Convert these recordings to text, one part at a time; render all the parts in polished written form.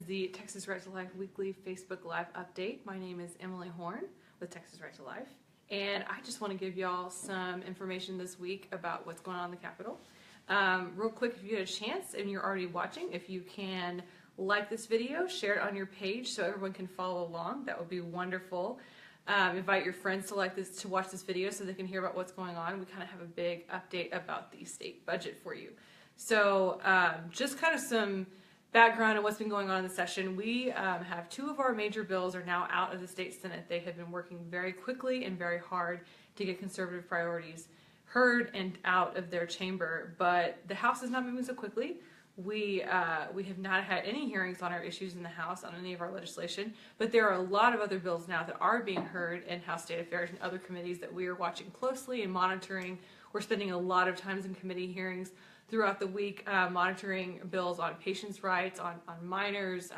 The Texas Right to Life weekly Facebook Live update. My name is Emily Horn with Texas Right to Life, and I just want to give y'all some information this week about what's going on in the Capitol. Real quick, if you get a chance and you're already watching, if you can like this video, share it on your page so everyone can follow along, that would be wonderful. Invite your friends to watch this video so they can hear about what's going on. We kind of have a big update about the state budget for you. So just kind of some background on what's been going on in the session. We have two of our major bills are now out of the state Senate. They have been working very quickly and very hard to get conservative priorities heard and out of their chamber, but the House is not moving so quickly. We have not had any hearings on our issues in the House on any of our legislation, but there are a lot of other bills now that are being heard in House State Affairs and other committees that we are watching closely and monitoring. We're spending a lot of times in committee hearings throughout the week monitoring bills on patients' rights, on minors,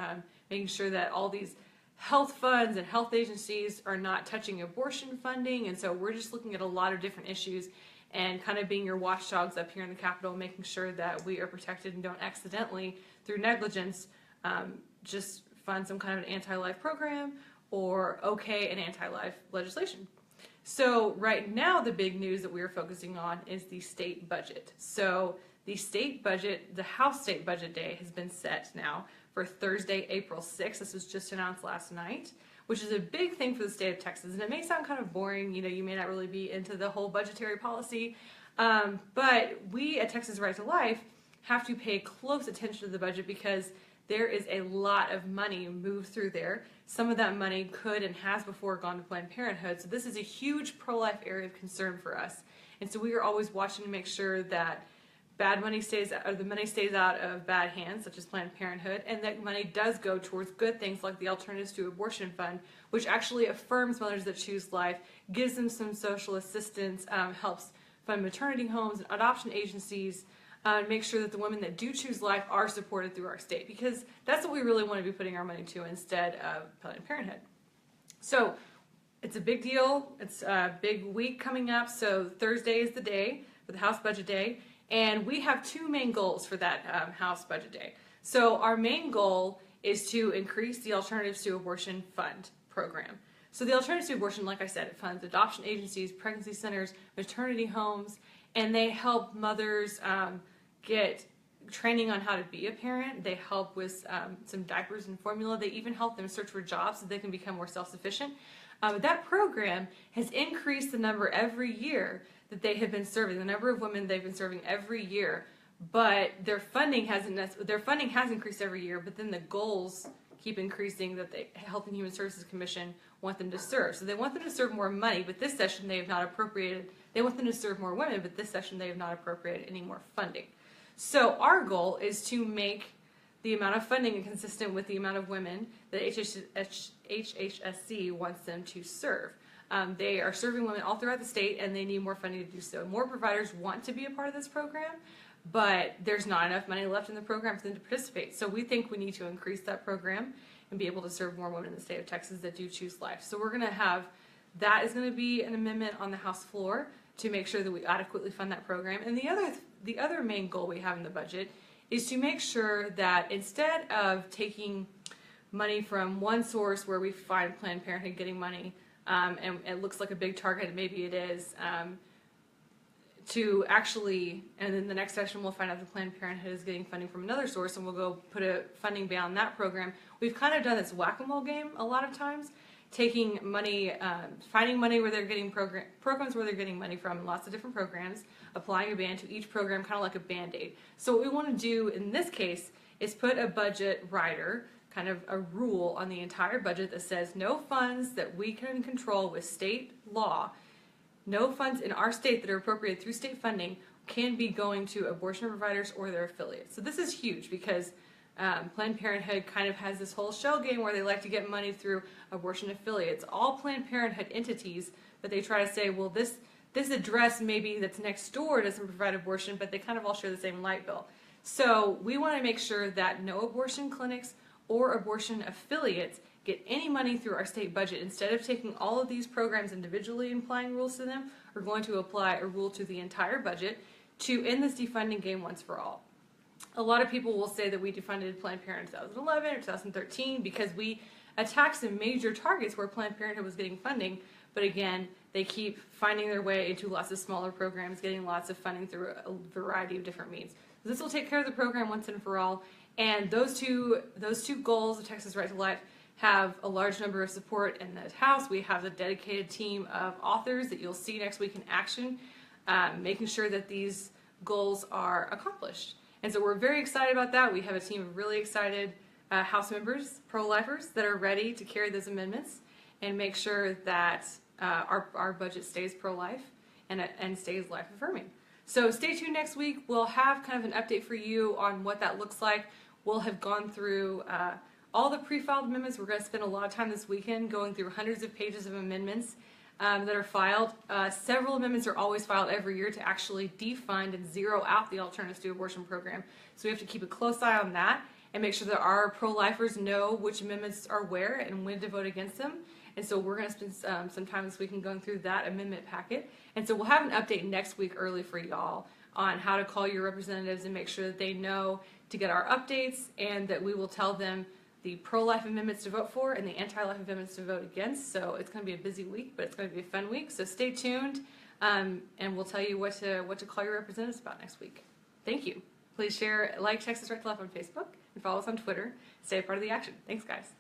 making sure that all these health funds and health agencies are not touching abortion funding. And so we're just looking at a lot of different issues and kind of being your watchdogs up here in the Capitol, making sure that we are protected and don't accidentally, through negligence, just fund some kind of an anti-life program or okay an anti-life legislation. So right now the big news that we are focusing on is the state budget. So the state budget, the House State Budget Day has been set now for Thursday, April 6th. This was just announced last night, which is a big thing for the state of Texas. And it may sound kind of boring, you may not really be into the whole budgetary policy, but we at Texas Right to Life have to pay close attention to the budget because there is a lot of money moved through there. Some of that money could and has before gone to Planned Parenthood. So this is a huge pro-life area of concern for us. And so we are always watching to make sure that the money stays out of bad hands, such as Planned Parenthood, and that money does go towards good things like the Alternatives to Abortion Fund, which actually affirms mothers that choose life, gives them some social assistance, helps fund maternity homes and adoption agencies, make sure that the women that do choose life are supported through our state, because that's what we really want to be putting our money to instead of Planned Parenthood. So it's a big deal. It's a big week coming up. So Thursday is the day for the House Budget Day. And we have two main goals for that House Budget Day. So our main goal is to increase the Alternatives to Abortion Fund program. So the Alternatives to Abortion, like I said, it funds adoption agencies, pregnancy centers, maternity homes, and they help mothers get training on how to be a parent. They help with some diapers and formula. They even help them search for jobs so they can become more self-sufficient. That program has increased the number every year that they have been serving, the number of women they've been serving every year, but their funding has increased every year, but then the goals keep increasing that the Health and Human Services Commission want them to serve. So they want them to serve more money, but this session they have not appropriated. They want them to serve more women, but this session they have not appropriated any more funding. So our goal is to make the amount of funding consistent with the amount of women that HHSC wants them to serve. They are serving women all throughout the state, and they need more funding to do so. More providers want to be a part of this program, but there's not enough money left in the program for them to participate. So we think we need to increase that program and be able to serve more women in the state of Texas that do choose life. So we're going to have, that is going to be an amendment on the House floor to make sure that we adequately fund that program. And the other main goal we have in the budget is to make sure that instead of taking money from one source where we find Planned Parenthood getting money, and it looks like a big target, maybe it is, to actually, and then the next session we'll find out that Planned Parenthood is getting funding from another source, and we'll go put a funding ban on that program. We've kind of done this whack-a-mole game a lot of times, taking money, finding money where they're getting programs where they're getting money from, lots of different programs, applying a ban to each program, kind of like a Band-Aid. So what we want to do in this case is put a budget rider, kind of a rule on the entire budget that says no funds that we can control with state law, no funds in our state that are appropriated through state funding can be going to abortion providers or their affiliates. So this is huge because Planned Parenthood kind of has this whole shell game where they like to get money through abortion affiliates. All Planned Parenthood entities, but they try to say, well, this address maybe that's next door doesn't provide abortion, but they kind of all share the same light bill. So we want to make sure that no abortion clinics or abortion affiliates get any money through our state budget. Instead of taking all of these programs individually and applying rules to them, we're going to apply a rule to the entire budget to end this defunding game once for all. A lot of people will say that we defunded Planned Parenthood in 2011 or 2013 because we attacked some major targets where Planned Parenthood was getting funding, but again, they keep finding their way into lots of smaller programs, getting lots of funding through a variety of different means. So this will take care of the program once and for all, and those two goals of Texas Right to Life have a large number of support in the House. We have a dedicated team of authors that you'll see next week in action, making sure that these goals are accomplished. And so we're very excited about that. We have a team of really excited House members, pro-lifers, that are ready to carry those amendments and make sure that our budget stays pro-life and stays life-affirming. So stay tuned next week. We'll have kind of an update for you on what that looks like. We'll have gone through all the pre-filed amendments. We're going to spend a lot of time this weekend going through hundreds of pages of amendments that are filed. Several amendments are always filed every year to actually defund and zero out the Alternatives to Abortion program. So we have to keep a close eye on that and make sure that our pro-lifers know which amendments are where and when to vote against them. And so we're going to spend some time this weekend going through that amendment packet. And so we'll have an update next week early for y'all on how to call your representatives and make sure that they know to get our updates, and that we will tell them the pro-life amendments to vote for and the anti-life amendments to vote against. So it's going to be a busy week, but it's going to be a fun week. So stay tuned, and we'll tell you what to call your representatives about next week. Thank you. Please share, like Texas Right to Life on Facebook, and follow us on Twitter. Stay a part of the action. Thanks, guys.